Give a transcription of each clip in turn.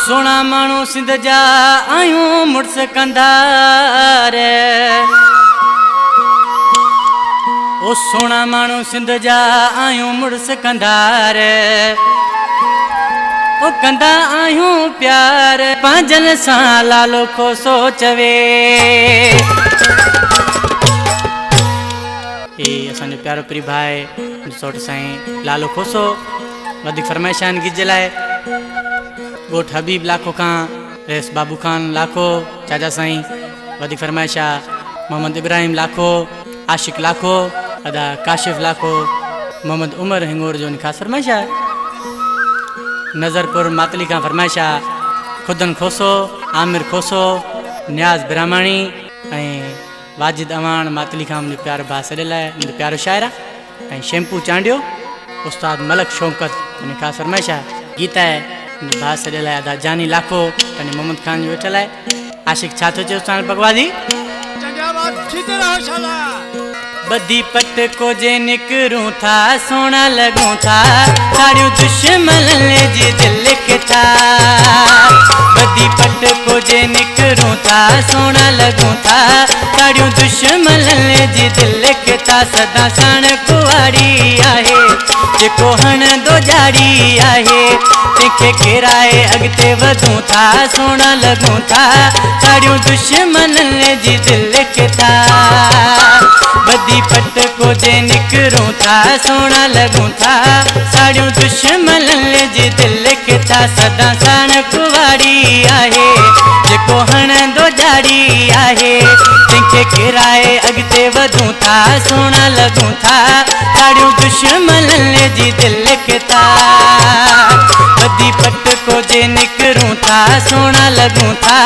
सोना माण्हू सिंध जा आयूं मुड़स कंधार। ओ सोना माण्हू सिंध जा आयूं मुड़स कंधार। ओ कंदा आयूं प्यार पंहिंजनि सां लालो खोसो चवे। हे असांजो प्यारो प्री भाई सौट साईं लालो खोसो वधीक फरमाइशान गीत जे लाइ ॻोठ हबीब लाखो खां रेस बाबू खान लाखो चाचा साईं वधीक फरमाइशा मोहम्मद इब्राहिम लाखो आशिक लाखो अदा काशिफ लाखो मोहम्मद उमर हिंगोर जो ख़ासि फरमाइशा नज़रपुर मातली खां फरमाइशा खुदन खोसो आमिर खोसो न्याज़ ब्राह्मणी ऐं वाजिद अवान मातली खां मुंहिंजो प्यारो भाउ सॾियल आहे मुंहिंजो प्यारो शाइर आहे ऐं शैम्पू चांडियो उस्ताद मलक शौकत उन ख़ासि फरमाइशा गीत आहे भाउ सॾियल आहे अदा जानी लाखो पंहिंजे मोहम्मद खान जो वेठल आहे आशिक छा थो चए उस्ताद भगवादी बदी पट को जे निकरूं था सोना लगूं था साड़ियों दुश्मन जी दिल के था। बदी पट को जे निकरूं था सोना लगूं था साड़ियों दुश्मन जी दिल के था। सदा साण कुआरी आहे जेको हणंदो जाड़ी आहे तंहिंखे किराए अॻिते वधूं था सोना लगूं था साड़ियों दुश्मन जी दिल के था। बदी पट को जे निकरूं था सोना लगूं था साड़ियों दुश्मन जी दिल के था। सदा साण कुवारी आहे जेको हणंदो जाड़ी आहे तंहिंखे किराए अॻिते वधूं था सोना लगूं था साड़ियों दुश्मन जी दिल के था। बदी पट को जे निकरूं था सोना लगूं था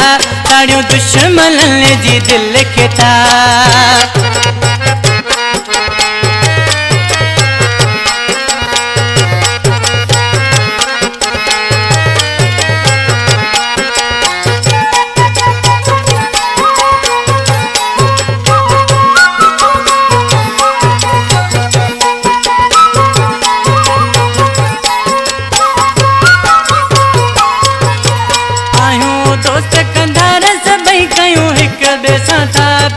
साड़ियों दुश्मन जी दिल के था।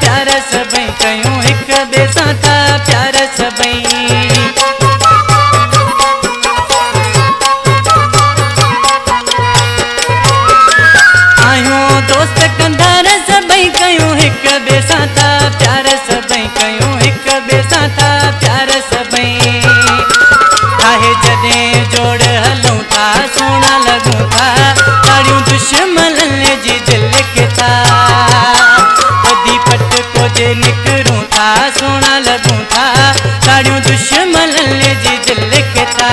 प्यार सभई कयूं हिक ॿिए सां था प्यार सभई आहियूं दोस्त कंधार सभई कयूं हिक ॿिए सां था प्यार सभई कयूं हिक ॿिए सां था प्यार सभई आहे जॾहिं जोड़ हलूं था सोना लगूं था साड़ियूं दुश्मन जी दिल के था। बदी पट को जे निकरूं था सोना लगूं था साड़ियों दुश्मन जी दिल के था।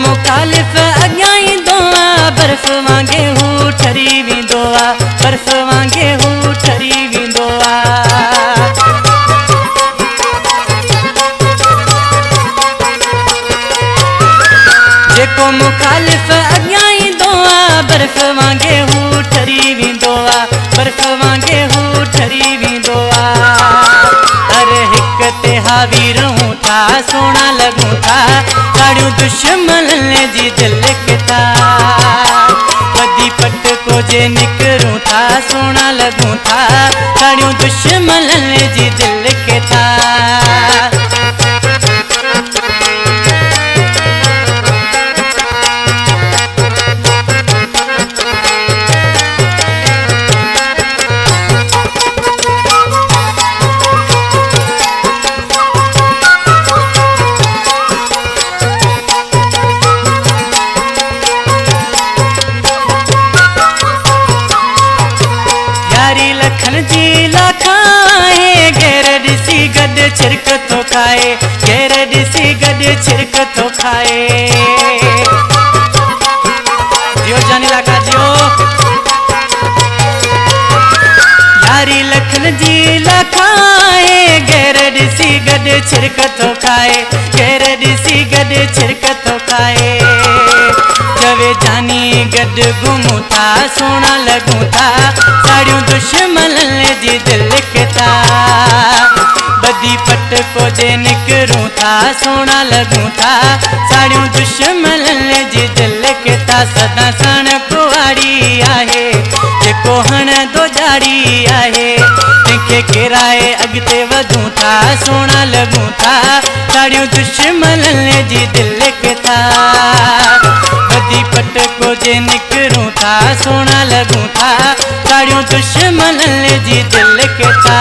मुखालिफ अॻियां ईंदो आहे बर्फ़ वांगे हू ठरी वेंदो आहे बर्फ़ वांगे हू ठरी वेंदो आहे। जेको मुखालिफ अॻियां ईंदो आहे बर्फ़ वांगे हू ठरी वेंदो आहे बर्फ़ वांगे हू ठरी वेंदो आहे। हर हिक ते हावी रहूं था सोना लगूं था साड़ियों दुश्मन जी दिल के था। बदी पट को जे निकरूं था सोना लगूं था साड़ियों दुश्मन जी दिल के था। जी लाखाए घेर ॾिसी गॾु छिरक थो खाए घेर ॾिसी गॾु छिरक थो खाए। जियो जानी लाखा जियो यारी लखन जी लखाए गैर ॾिसी गॾु छिरक थो खाए गैर ॾिसी गॾु छिरक थो खाए जवे जानी गॾु घुमूं था सोना लॻूं था साड़ियूं दुश्मननि जी दिलि खे था बदी पट को जे निकरूं था सोना लगूं था साड़ियूं दुश्मननि जी दिलि खे था सदा सण कुआरी आहे जेको हणंदो जारी आहे तंहिंखे किराए अॻिते वधूं था सोना लगूं था साड़ियूं दुश्मननि जी दिलि खे था बदी पट को जे निकरूं था सोना लगूं था साड़ियूं दुश्मननि जी दिलि खे था